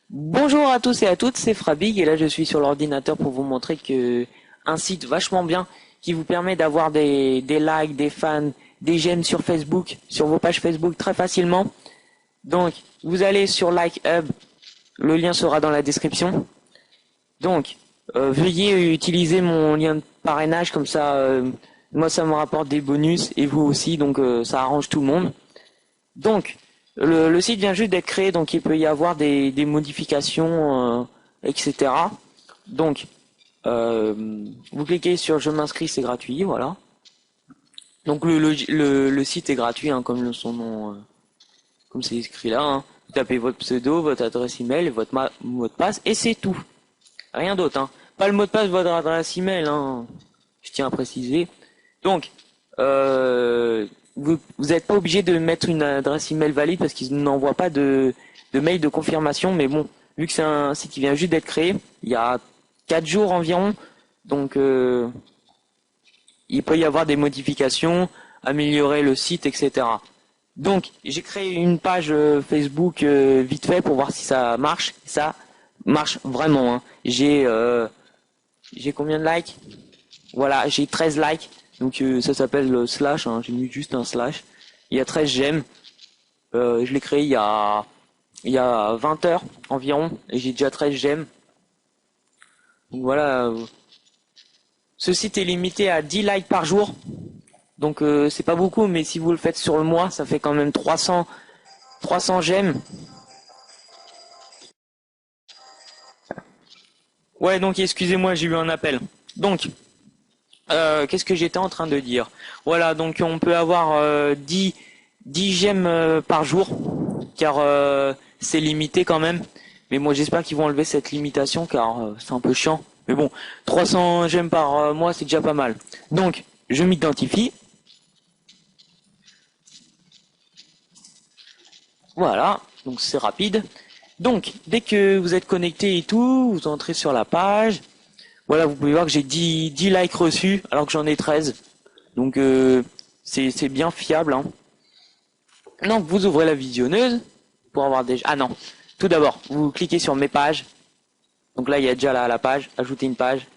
Bonjour à tous et à toutes, c'est Frabig et là je suis sur l'ordinateur pour vous montrer que un site vachement bien qui vous permet d'avoir des likes, des fans, des j'aime sur Facebook, sur vos pages Facebook très facilement. Donc vous allez sur Like Hub, le lien sera dans la description. Donc veuillez utiliser mon lien de parrainage comme ça, moi ça me rapporte des bonus et vous aussi, donc ça arrange tout le monde. Donc, le site vient juste d'être créé, donc il peut y avoir des modifications, etc. Donc, vous cliquez sur Je m'inscris, c'est gratuit, voilà. Donc le site est gratuit, hein, comme son nom, comme c'est écrit là. Hein. Vous tapez votre pseudo, votre adresse email, et votre mot de passe, et c'est tout. Rien d'autre. Hein. Pas le mot de passe, votre adresse email. Hein. Je tiens à préciser. Donc, vous n'êtes pas obligé de mettre une adresse email valide parce qu'ils n'envoient pas de mail de confirmation. Mais bon, vu que c'est un site qui vient juste d'être créé, il y a 4 jours environ, donc il peut y avoir des modifications, améliorer le site, etc. Donc j'ai créé une page Facebook vite fait pour voir si ça marche. Ça marche vraiment. Hein. J'ai combien de likes? Voilà, j'ai 13 likes. Donc ça s'appelle slash, hein, j'ai mis juste un slash. Il y a 13 j'aime. Je l'ai créé il y a 20 heures environ et j'ai déjà 13 j'aime. Donc voilà, ce site est limité à 10 likes par jour. Donc c'est pas beaucoup, mais si vous le faites sur le mois, ça fait quand même 300 j'aime. Ouais, donc excusez-moi, j'ai eu un appel. Donc qu'est-ce que j'étais en train de dire? Voilà, donc on peut avoir 10 j'aime par jour, car c'est limité quand même. Mais moi j'espère qu'ils vont enlever cette limitation, car c'est un peu chiant. Mais bon, 300 j'aime par mois, c'est déjà pas mal. Donc, je m'identifie. Voilà, donc c'est rapide. Donc, dès que vous êtes connecté et tout, vous entrez sur la page. Voilà, vous pouvez voir que j'ai 10 likes reçus, alors que j'en ai 13. Donc, c'est bien fiable. Hein. Donc, vous ouvrez la visionneuse pour avoir des... Ah non, tout d'abord, vous cliquez sur mes pages. Donc là, il y a déjà la page, ajouter une page.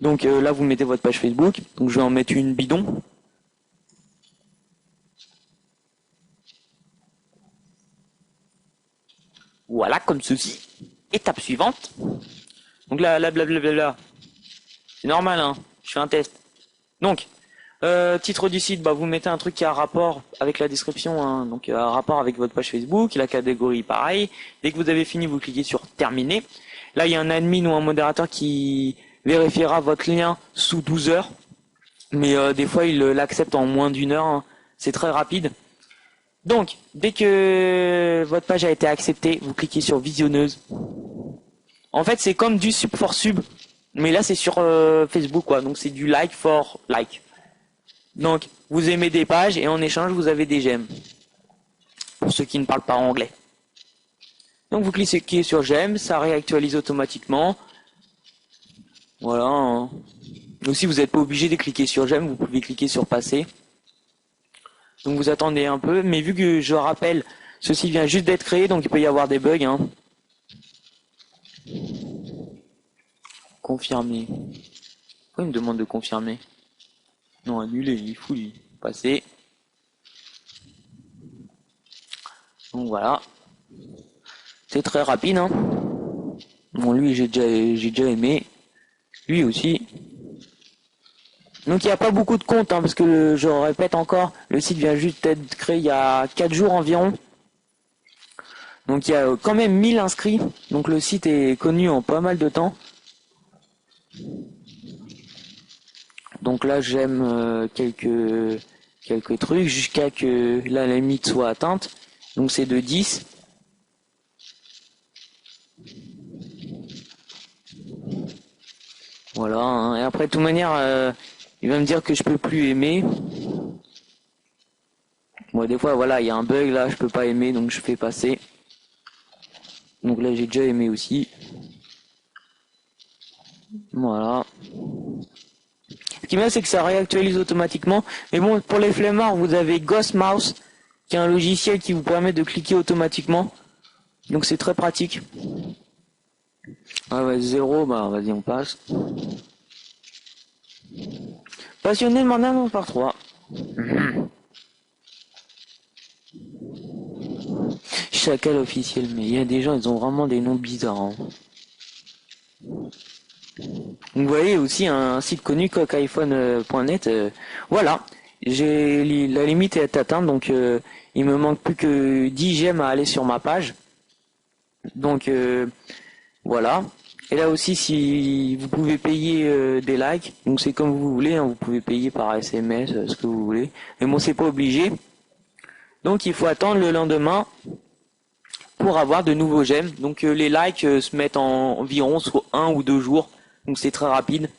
Donc là, vous mettez votre page Facebook. Donc je vais en mettre une bidon. Voilà, comme ceci. Étape suivante. Donc là, blablabla. C'est normal, hein. Je fais un test. Donc, titre du site, bah vous mettez un truc qui a rapport avec la description, hein. Donc un rapport avec votre page Facebook, la catégorie pareil. Dès que vous avez fini, vous cliquez sur terminer. Là, il y a un admin ou un modérateur qui vérifiera votre lien sous 12 heures. Mais des fois, il l'accepte en moins d'une heure. Hein. C'est très rapide. Donc, dès que votre page a été acceptée, vous cliquez sur visionneuse. En fait, c'est comme du sub for sub. Mais là, c'est sur Facebook, quoi. Donc, c'est du like for like. Donc, vous aimez des pages et en échange, vous avez des j'aime. Pour ceux qui ne parlent pas anglais. Donc, vous cliquez sur j'aime, ça réactualise automatiquement. Voilà. Hein. Aussi, vous n'êtes pas obligé de cliquer sur j'aime, vous pouvez cliquer sur passer. Donc, vous attendez un peu. Mais vu que, je rappelle, ceci vient juste d'être créé, donc il peut y avoir des bugs. Hein. Confirmer. Pourquoi il me demande de confirmer? Non, annuler, il est fou, lui. Passer. Donc voilà. C'est très rapide, hein. Bon, lui, j'ai déjà aimé. Lui aussi. Donc il n'y a pas beaucoup de comptes, hein, parce que je répète encore, le site vient juste d'être créé il y a 4 jours environ. Donc il y a quand même 1000 inscrits. Donc le site est connu en pas mal de temps. Donc là j'aime quelques trucs jusqu'à que la limite soit atteinte. Donc c'est de 10. Voilà. Hein. Et après de toute manière, il va me dire que je peux plus aimer. Bon, des fois voilà, il y a un bug là, je peux pas aimer, donc je fais passer. Donc là j'ai déjà aimé aussi. Voilà. Ce qui est bien, c'est que ça réactualise automatiquement. Mais bon, pour les flemmards, vous avez Ghost Mouse, qui est un logiciel qui vous permet de cliquer automatiquement. Donc c'est très pratique. Ah ouais, 0, bah vas-y on passe. Passionné de mandat par 3. Chacal officiel, mais il y a des gens, ils ont vraiment des noms bizarres. Hein. Vous voyez aussi un site connu cockiphone.net. Voilà, j'ai la limite est atteinte, donc il me manque plus que 10 j'aime à aller sur ma page. Donc voilà. Et là aussi, si vous pouvez payer des likes, donc c'est comme vous voulez, hein, vous pouvez payer par SMS, ce que vous voulez. Mais bon, c'est pas obligé. Donc il faut attendre le lendemain pour avoir de nouveaux j'aime. Donc les likes se mettent en environ soit 1 ou 2 jours. Donc c'est très rapide.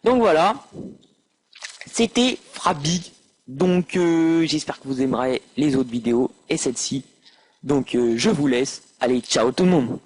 Donc voilà. C'était Frabi. Donc j'espère que vous aimerez les autres vidéos et celle-ci. Donc je vous laisse. Allez, ciao tout le monde.